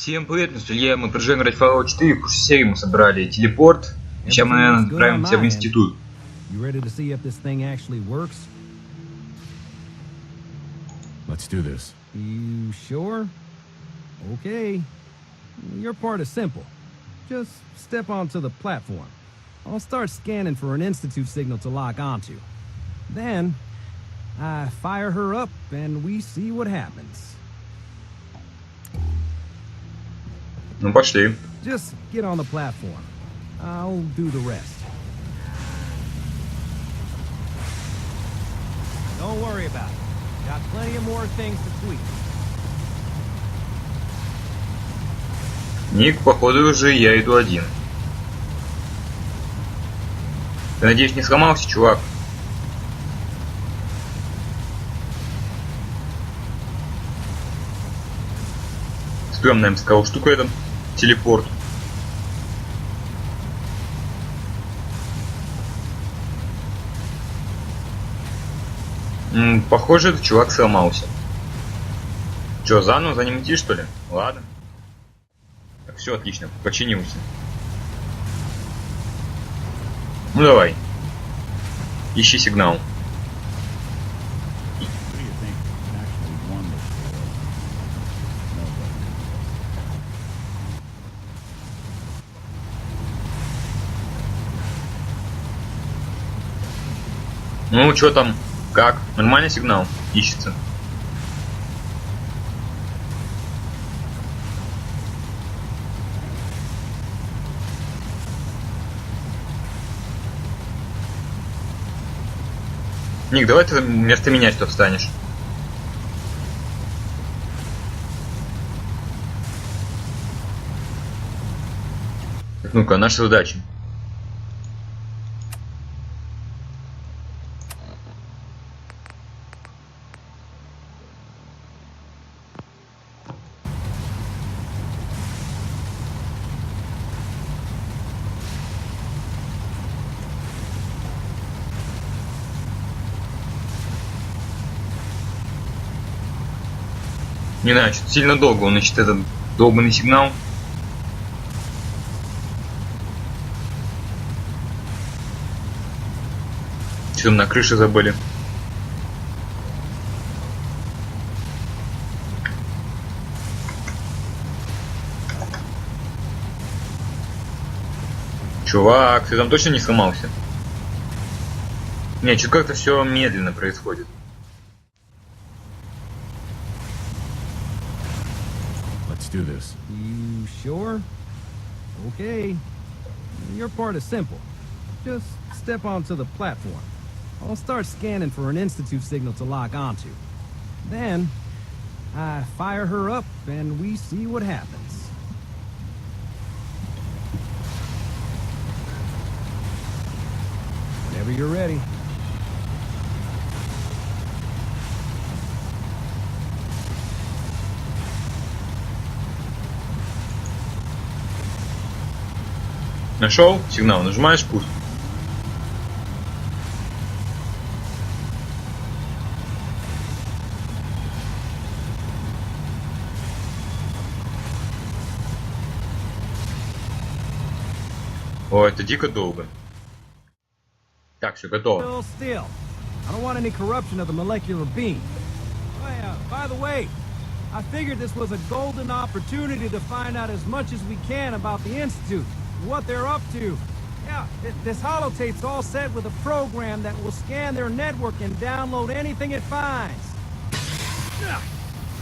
Всем привет, Илья, мы продолжаем играть в Fallout 4, в прошлой серии мы собрали телепорт, сейчас мы, наверное, отправимся в институт. Let's do this. You sure? Okay. Your part is simple. Just step onto the platform. I'll start scanning for an Institute signal to lock onto. Then, I fire her up and we see what happens. Ну, пошли. Just get on the platform. I'll do the rest. Don't worry about it. Got plenty of more things to tweak. Ник, походу, уже я иду один. Ты, надеюсь, не сломался, чувак? Стрёмная, я бы сказал, штука это телепорт. Похоже, этот чувак сломался. Чё, заново за ним идти, что ли? Ладно. Так, все отлично, починился. Ну давай. Ищи сигнал. Ну, чё там? Как? Нормальный сигнал? Ищется. Ник, давай ты вместо меня что встанешь. Так, ну-ка, наша задача. Не знаю, что-то сильно долго он ищет этот долбанный сигнал. Что там на крыше забыли? Чувак, ты там точно не сломался? Не, что-то как-то все медленно происходит. Do this. You sure? Okay. Your part is simple. Just step onto the platform. I'll start scanning for an Institute signal to lock onto. Then, I fire her up and we see what happens. Whenever you're ready. Нашел сигнал, нажимаешь пуск. О, это дико долго. Так, все готово. Still. I don't want any corruption of the molecular beam. Oh yeah, by the way, I figured this was a golden opportunity to find out as much as we can about the Institute. What they're up to. Yeah, this holotape's all set with a program that will scan their network and download anything it finds.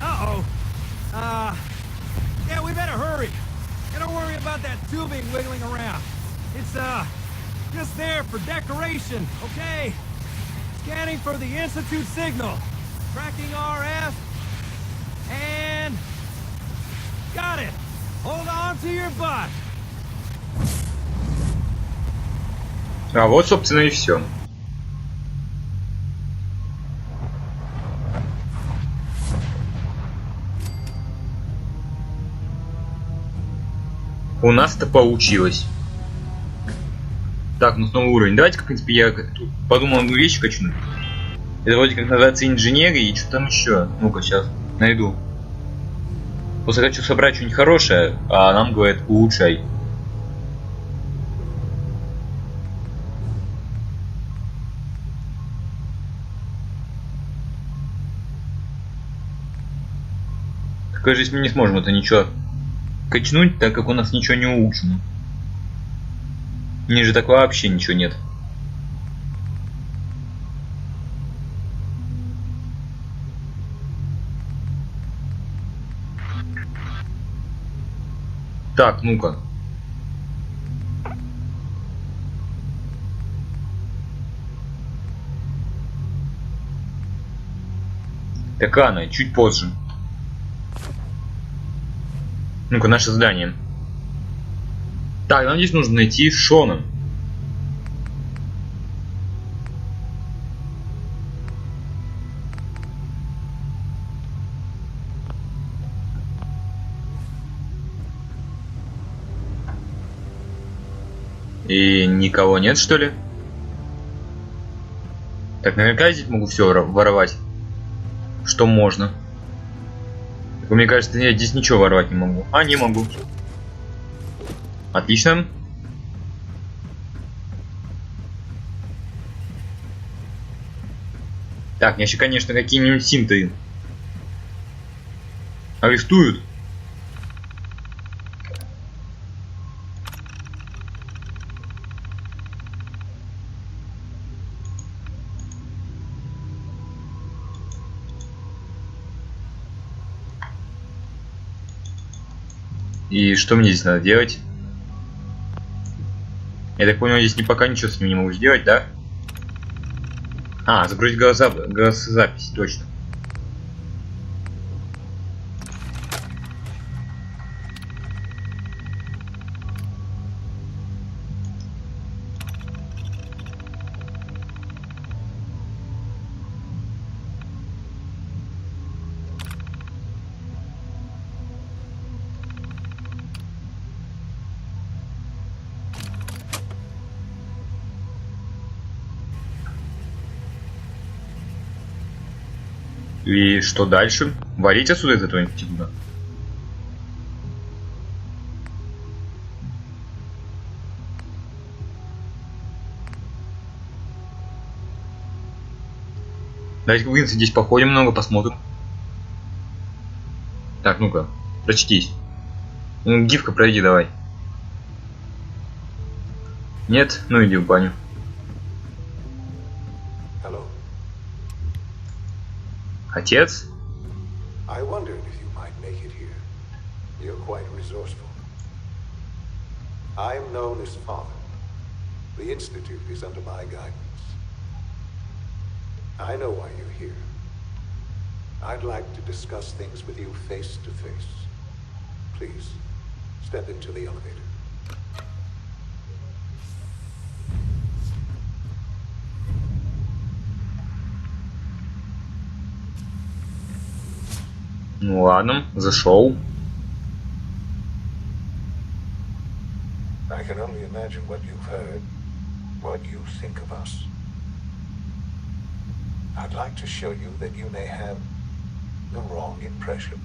Uh-oh. Yeah, we better hurry. And don't worry about that tubing wiggling around. It's, just there for decoration, okay? Scanning for the Institute signal. Tracking RF. And... got it. Hold on to your butt. А вот, собственно, и все. У нас это получилось. Так, ну снова уровень. Давайте, в принципе, я тут подумал одну вещь качну. Это вроде как называется инженерия и что там еще. Ну-ка, сейчас найду. Просто хочу собрать что-нибудь хорошее, а нам говорят улучшай. Такой жизнь мы не сможем это ничего качнуть, так как у нас ничего не улучшено. Ниже так вообще ничего нет. Так, ну-ка. Так, Анна, чуть позже. Ну-ка, наше задание. Так, нам здесь нужно найти Шона. И никого нет, что ли? Так, наверняка я здесь могу все воровать. Что можно. Так, мне кажется, я здесь ничего воровать не могу. А, не могу. Отлично. Так, меня еще, конечно, какие-нибудь синты арестуют. И что мне здесь надо делать? Я так понял, здесь пока ничего с ним не могу сделать, да? А, загрузить голосозапись, точно. И что дальше? Валить отсюда из этого института? Давайте, в принципе, здесь походим много, посмотрим. Так, ну-ка, прочтись. Ну, гифка, пройди давай. Нет? Ну иди в баню. Отец? I wondered if you might make it here. You're quite resourceful. I am known as Father. The Institute is under my guidance. I know why you're here. I'd like to discuss things with you face to face. Please, step into the elevator. Ну ладно, зашел. I can only imagine what you've heard, what you think of us. I'd like to show you that you may have the wrong impression.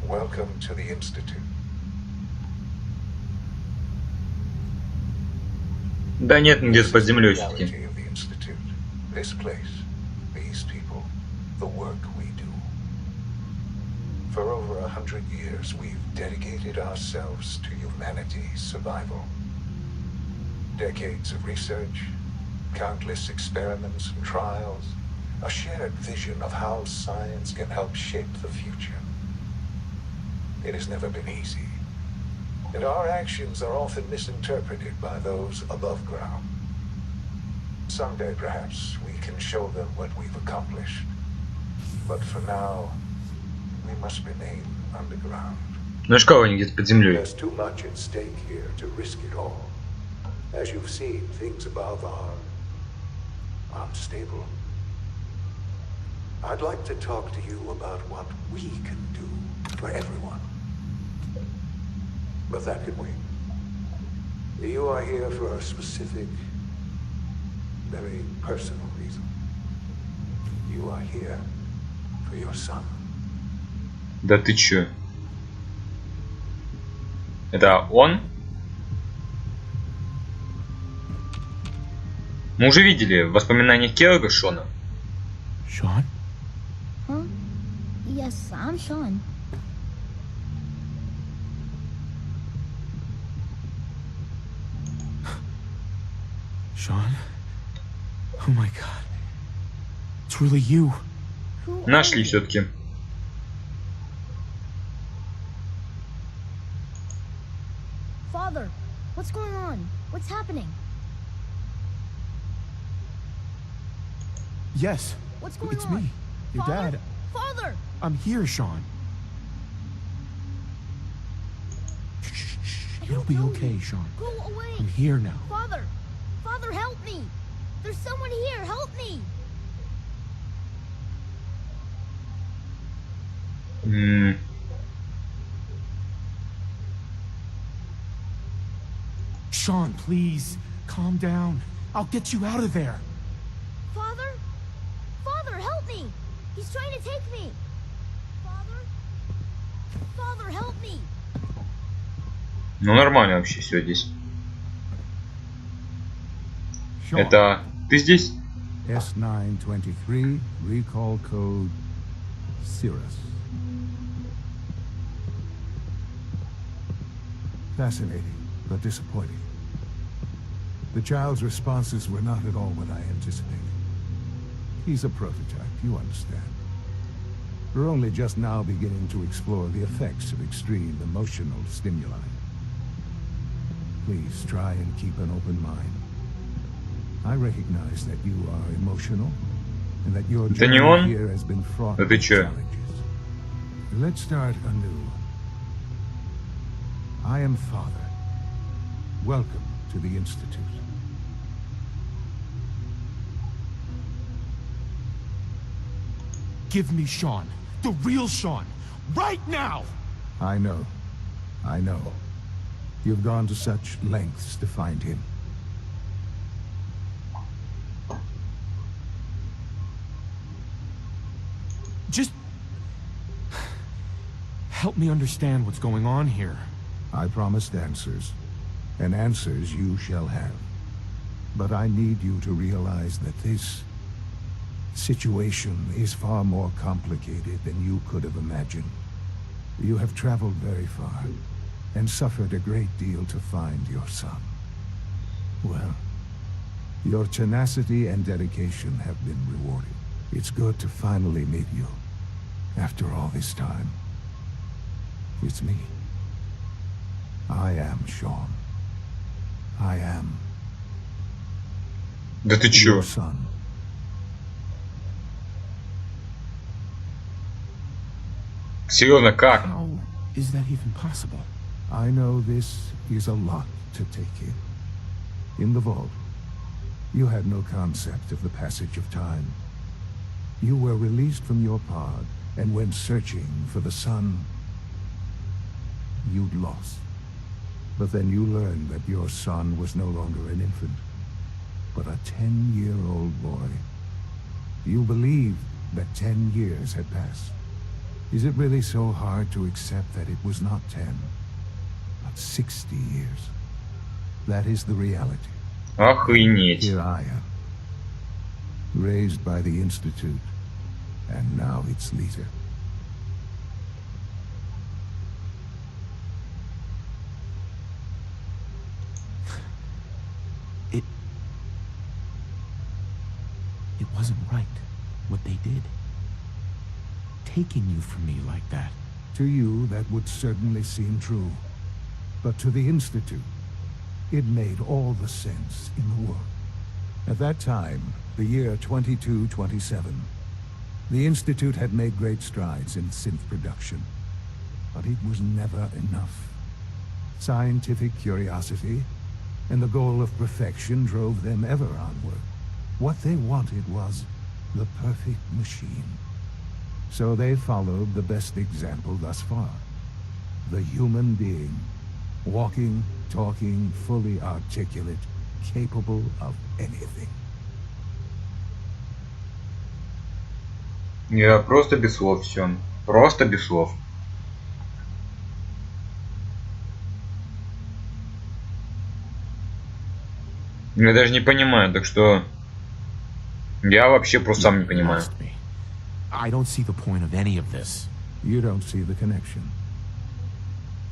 Welcome to the Institute. Да нет, где-то под землей все-таки. This place, these people, the work we do. For over 100 years, we've dedicated ourselves to humanity's survival. Decades of research, countless experiments and trials, a shared vision of how science can help shape the future. It has never been easy, and our actions are often misinterpreted by those above ground. Someday, perhaps, we can show them what we've accomplished. But for now, we must remain underground. Ну и шкаф они где-то под землей. There's too much at stake here to risk it all. As you've seen, things above are unstable. I'd like to talk to you about what we can do for everyone. But that can wait. You are here for a specific, very personal reason. You are here for your son. Да ты чё? Это он? Мы уже видели в воспоминаниях Келлога Шона. Sean? Huh? Yes, I'm Sean. Sean? Oh my god. It's really you. Who are Нашли you? все-таки. Father, what's going on? What's happening? Yes. What's going It's on? me. Your Father? dad. Father! I'm here, Sean. Shh, It'll be know okay, you. Sean. Go away! I'm here now. Father! Father, help me! There's someone here! Help me! Sean, please. Calm down. I'll get you out of there. Father? Father, help me! He's trying to take me! Father? Father, help me! Ну нормально вообще все здесь. Sean. Это ты здесь? S923, recall code Cirrus. Fascinating, but disappointing. The child's responses were not at all what I anticipated. He's a prototype, you understand. We're only just now beginning to explore the effects of extreme emotional stimuli. Please try and keep an open mind. I recognize that you are emotional, and that your Это не journey он? here has been fraught Да ты with чё? challenges. Let's start anew. I am Father. Welcome to the Institute. Give me Sean. The real Sean. Right now! I know. I know. You've gone to such lengths to find him. Just... help me understand what's going on here. I promised answers, and answers you shall have. But I need you to realize that this situation is far more complicated than you could have imagined. You have traveled very far, and suffered a great deal to find your son. Well, your tenacity and dedication have been rewarded. It's good to finally meet you, after all this time. It's me. I am Sean. I am Да ты чё? your son. Серьезно, как? How is that even possible? I know this is a lot to take in. In the vault, you had no concept of the passage of time. You were released from your pod and went searching for the sun you'd lost. But then you learned that your son was no longer an infant, but a 10-year-old boy. You believed that 10 years had passed. Is it really so hard to accept that it was not 10, but 60 years? That is the reality. Охренеть. Here I am, raised by the Institute, and now its leader. It wasn't right, what they did. Taking you from me like that. To you, that would certainly seem true. But to the Institute, it made all the sense in the world. At that time, the year 2227, the Institute had made great strides in synth production. But it was never enough. Scientific curiosity and the goal of perfection drove them ever onward. What they wanted was the perfect machine. So they followed the best example thus far. The human being. Walking, talking, fully articulate, capable of anything. Я просто без слов все. Просто без слов. Я даже не понимаю, так что я вообще просто сам не понимаю. I don't see the point of any of this. You don't see the connection.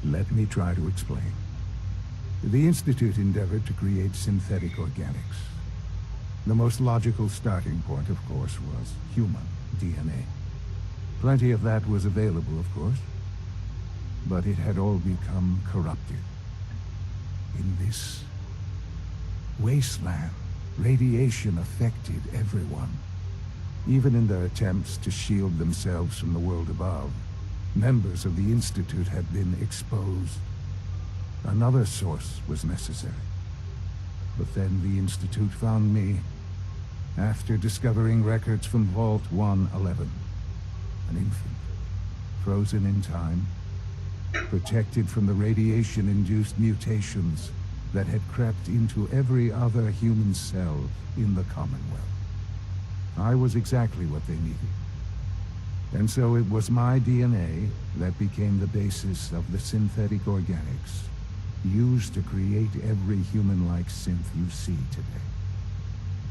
Let me try to explain. The Institute endeavored to create synthetic organics. The most logical starting point, of course, was human DNA. Plenty of that was available, of course, but it had all become corrupted. In this wasteland, radiation affected everyone. Even in their attempts to shield themselves from the world above, members of the Institute had been exposed. Another source was necessary. But then the Institute found me after discovering records from Vault 111. An infant, frozen in time, protected from the radiation-induced mutations that had crept into every other human cell in the Commonwealth. I was exactly what they needed. And so it was my DNA that became the basis of the synthetic organics used to create every human-like synth you see today.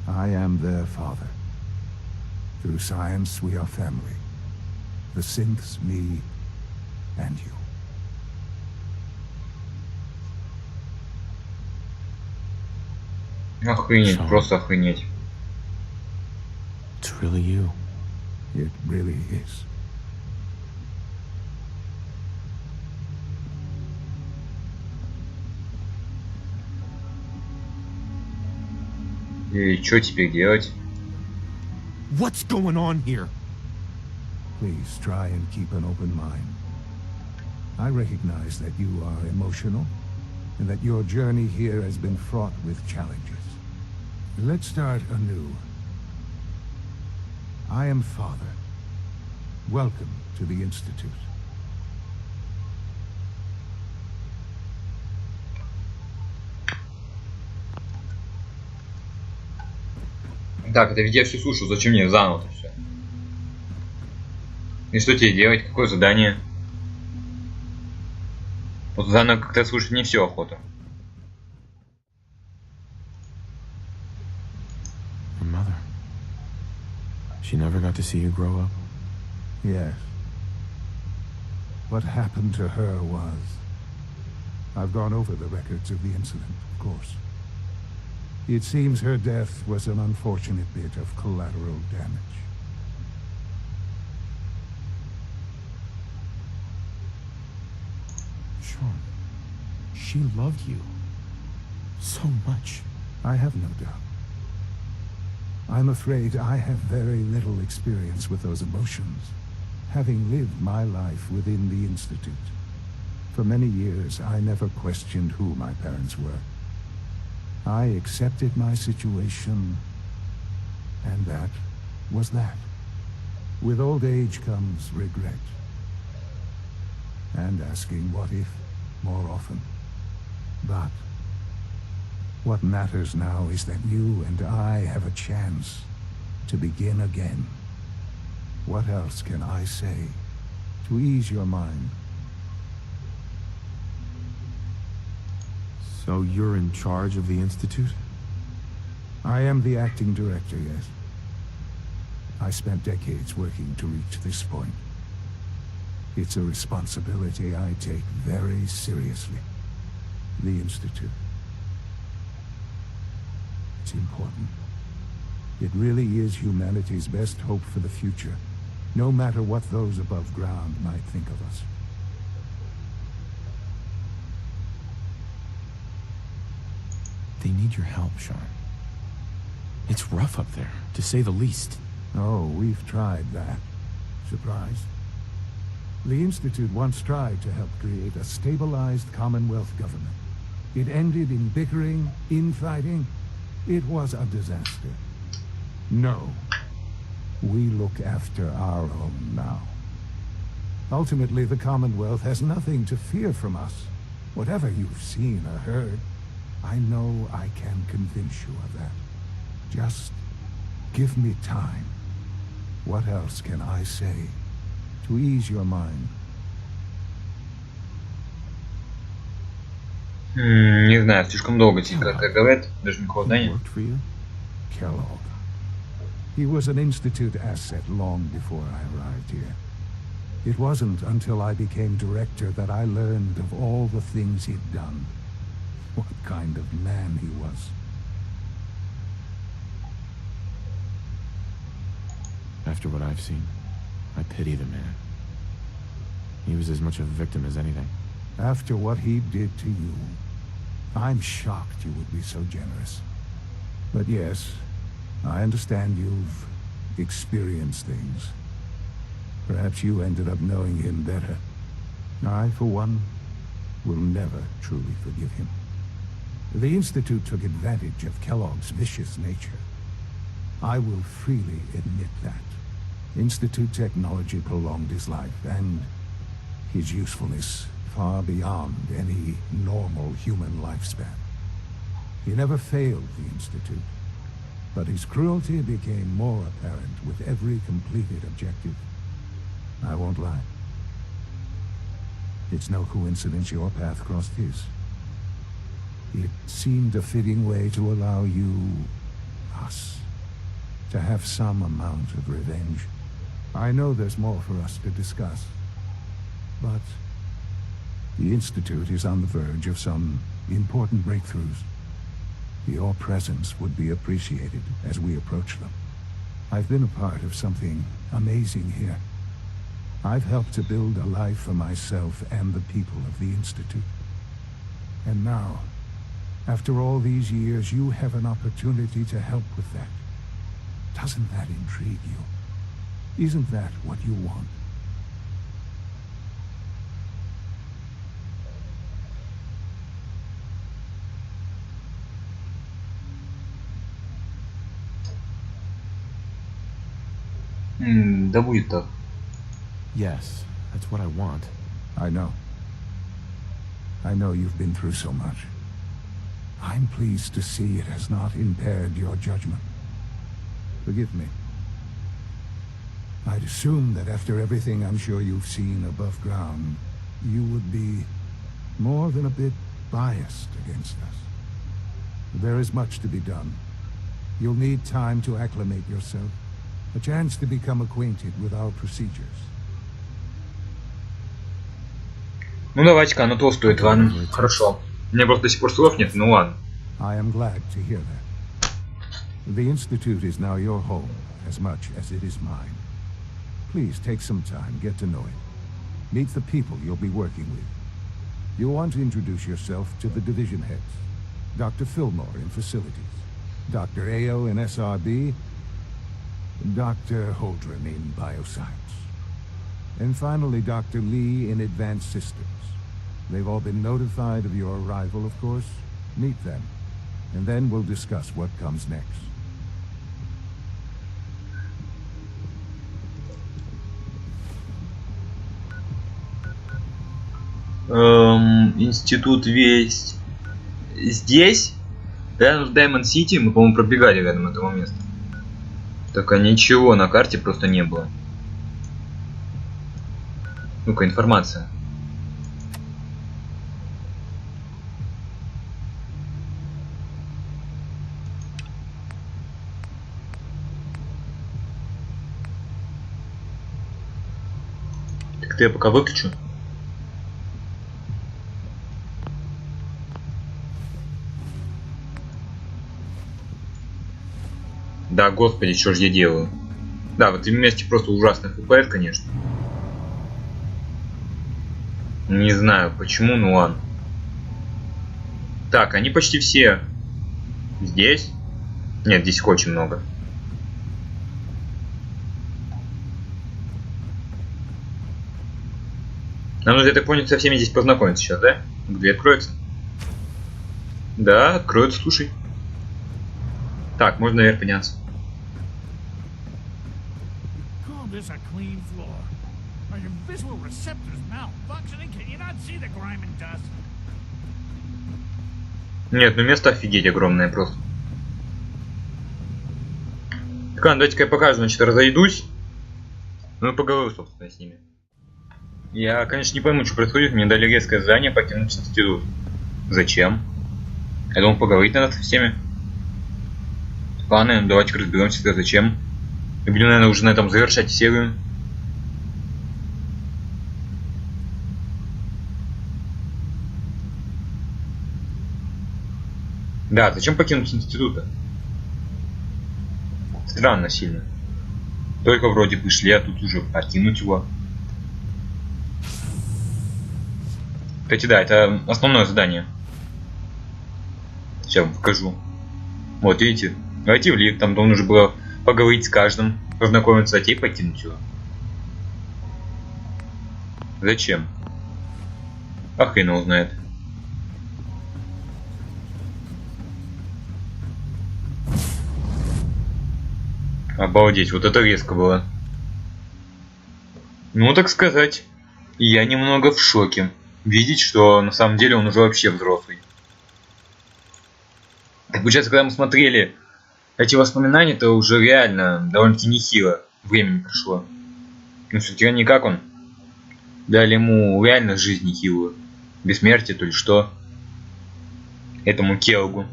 I am their father. Through science, we are family. The synths, me, and you. Охренеть, просто охренеть. It's really you. It really is. И что теперь делать? What's going on here? Please try and keep an open mind. I recognize that you are emotional, and that your journey here has been fraught with challenges. Let's start anew. I am Father. Welcome to the Institute. Так, это ведь я все слушал, зачем мне заново все? И что тебе делать? Какое задание? Вот заново как-то слушать не все охота. Your mother. She never got to see you grow up. Yes. What happened to her was... I've gone over the records of the incident, of course. It seems her death was an unfortunate bit of collateral damage. Sean, she loved you so much. I have no doubt. I'm afraid I have very little experience with those emotions, having lived my life within the Institute. For many years, I never questioned who my parents were. I accepted my situation, and that was that. With old age comes regret, and asking what if more often. But what matters now is that you and I have a chance to begin again. What else can I say to ease your mind? So you're in charge of the Institute? I am the acting director, yes. I spent decades working to reach this point. It's a responsibility I take very seriously. The Institute. It's important. It really is humanity's best hope for the future, no matter what those above ground might think of us. They need your help, Sean. It's rough up there, to say the least. Oh, we've tried that. Surprised? The Institute once tried to help create a stabilized Commonwealth government. It ended in bickering, infighting. It was a disaster. No. We look after our own now. Ultimately, the Commonwealth has nothing to fear from us. Whatever you've seen or heard, I know I can convince you of that. Just give me time. What else can I say to ease your mind? Не знаю, слишком долго секретарь говорит, даже никакого He здания. worked for you? Kellogg. He was an Institute asset long before I arrived here. It wasn't until I became director that I learned of all the things he'd done. What kind of man he was. After what I've seen, I pity the man. He was as much a victim as anything. After what he did to you, I'm shocked you would be so generous. But yes, I understand you've experienced things. Perhaps you ended up knowing him better. I, for one, will never truly forgive him. The Institute took advantage of Kellogg's vicious nature. I will freely admit that. Institute technology prolonged his life, and his usefulness far beyond any normal human lifespan. He never failed the Institute, but his cruelty became more apparent with every completed objective. I won't lie. It's no coincidence your path crossed his. It seemed a fitting way to allow you, us, to have some amount of revenge. I know there's more for us to discuss, but the Institute is on the verge of some important breakthroughs. Your presence would be appreciated as we approach them. I've been a part of something amazing here. I've helped to build a life for myself and the people of the Institute. And now, after all these years, you have an opportunity to help with that. Doesn't that intrigue you? Isn't that what you want? Да будет так. Yes, that's what I want. I know. I know you've been through so much. I'm pleased to see it has not impaired your judgment. Forgive me. I'd assume that after everything I'm sure you've seen above ground, you would be more than a bit biased against us. There is much to be done. You'll need time to acclimate yourself, a chance to become acquainted with our procedures. Ну давайте-ка, оно то стоит, ладно. Хорошо. У меня просто до сих пор слов нет, ну ладно. I am glad to hear that. The Institute is now your home as much as it is mine. Please take some time, get to know it. Meet the people you'll be working with. You'll want to introduce yourself to the division heads. Dr. Fillmore in facilities, Dr. Ao in SRB, Dr. Holdren in bioscience, and finally Dr. Lee in advanced systems. They've all been notified of your arrival, of course. Meet them, and then we'll discuss what comes next. Институт весь здесь. Рядом с Даймонд Сити. Мы, по-моему, пробегали рядом этого места. Только ничего на карте просто не было. Ну-ка, информация. Так-то я пока выключу. Да, господи, что же я делаю? Да, в этом месте просто ужасный FPS, конечно. Не знаю почему, ну ладно. Так, они почти все здесь. Нет, здесь их очень много. Нам нужно, я так понял, со всеми здесь познакомиться сейчас, да? Дверь откроется? Да, откроется, слушай. Так, можно наверх подняться. This a clean floor. Are your visual receptors malfunctioning? Can you not see the grime and dust? Нет, ну место офигеть огромное просто. Так, давайте-ка я покажу, значит, разойдусь. Ну и поговорю, собственно, с ними. Я, конечно, не пойму, что происходит. Мне дали резкое задание покинуть институт. Зачем? Я думал, поговорить надо со всеми. Ладно, давайте разберемся, зачем. И будем, наверное, уже на этом завершать серию. Да, зачем покинуть института? Странно сильно. Только вроде бы шли, а тут уже покинуть его. Кстати, да, это основное задание. Сейчас вам покажу. Вот, видите, войти в лифт, там нужно было поговорить с каждым, познакомиться, а те покинуть его. Зачем? А хрен его знает. Обалдеть, вот это резко было. Ну, так сказать, я немного в шоке. Видеть, что на самом деле он уже вообще взрослый. Так получается, когда мы смотрели эти воспоминания, то уже реально довольно-таки нехило времени прошло. Ну, все-таки не как он. Дали ему реально жизнь нехилую. Бессмертие, то ли что. Этому Келгу.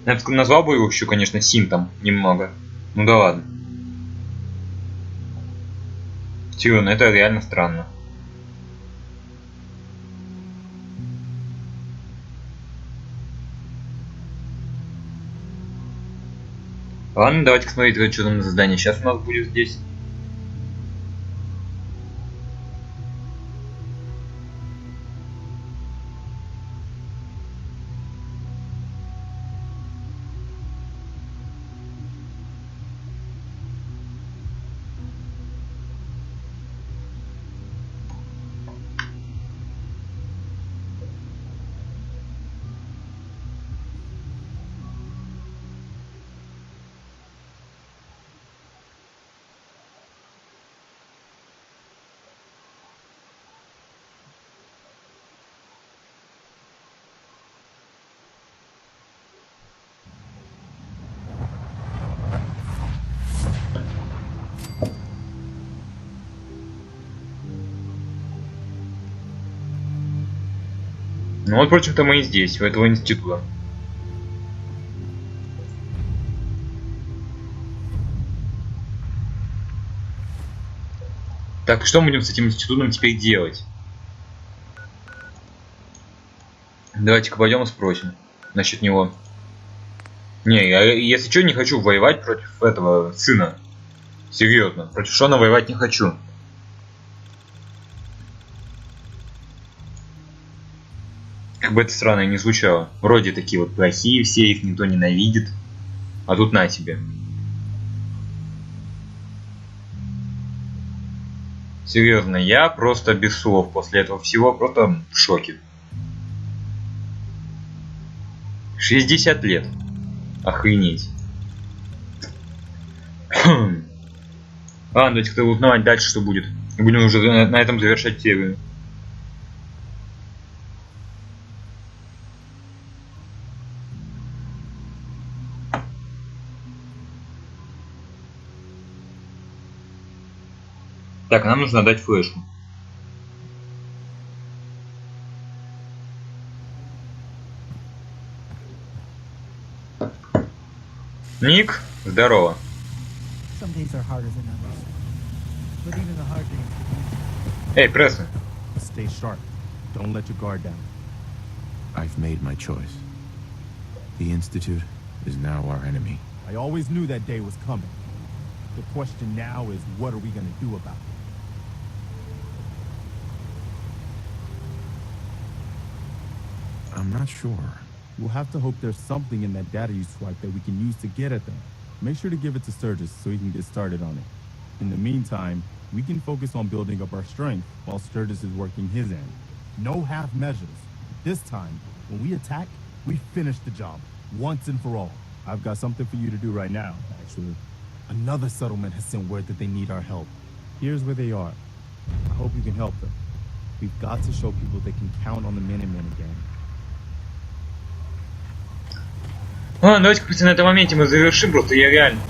Я бы назвал бы его еще, конечно, синтом немного. Ну да ладно. Серьезно, это реально странно. Ладно, давайте смотреть, что там за задание сейчас у нас будет здесь. Ну вот, впрочем-то, мы и здесь, у этого института. Так, что мы будем с этим институтом теперь делать? Давайте-ка пойдем и спросим насчет него. Не, я, если что, не хочу воевать против этого сына. Серьезно, против Шона воевать не хочу. Как бы это странно и не звучало. Вроде такие вот плохие все, их никто ненавидит. А тут на тебе. Серьезно, я просто без слов после этого всего, просто в шоке. 60 лет. Охренеть. Ладно, давайте-ка узнавать дальше, что будет. Будем уже на этом завершать серию. Так, нам нужно дать флешку. Ник, здорово. Эй, Преслин. Stay sharp. Don't let your guard down. I've made my choice. The Institute is now our enemy. I always knew that day was coming. The question now is, what are we going to do about it? I'm not sure. We'll have to hope there's something in that data you swiped that we can use to get at them. Make sure to give it to Sturgis so he can get started on it. In the meantime, we can focus on building up our strength while Sturgis is working his end. No half measures. This time, when we attack, we finish the job, once and for all. I've got something for you to do right now, actually. Another settlement has sent word that they need our help. Here's where they are. I hope you can help them. We've got to show people they can count on the Minutemen again. Ладно, давайте на этом моменте мы завершим, просто я реально...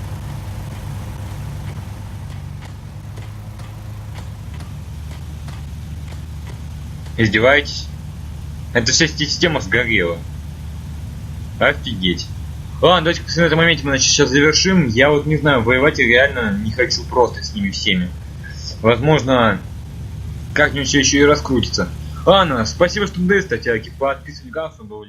Издеваетесь? Эта вся система сгорела. Офигеть. Ладно, давайте на этом моменте мы сейчас завершим. Я вот не знаю, воевать я реально не хочу просто с ними всеми. Возможно, как-нибудь все еще и раскрутится. Ладно, спасибо, что смотрели, ставьте лайки, подписывайтесь на канал, чтобы было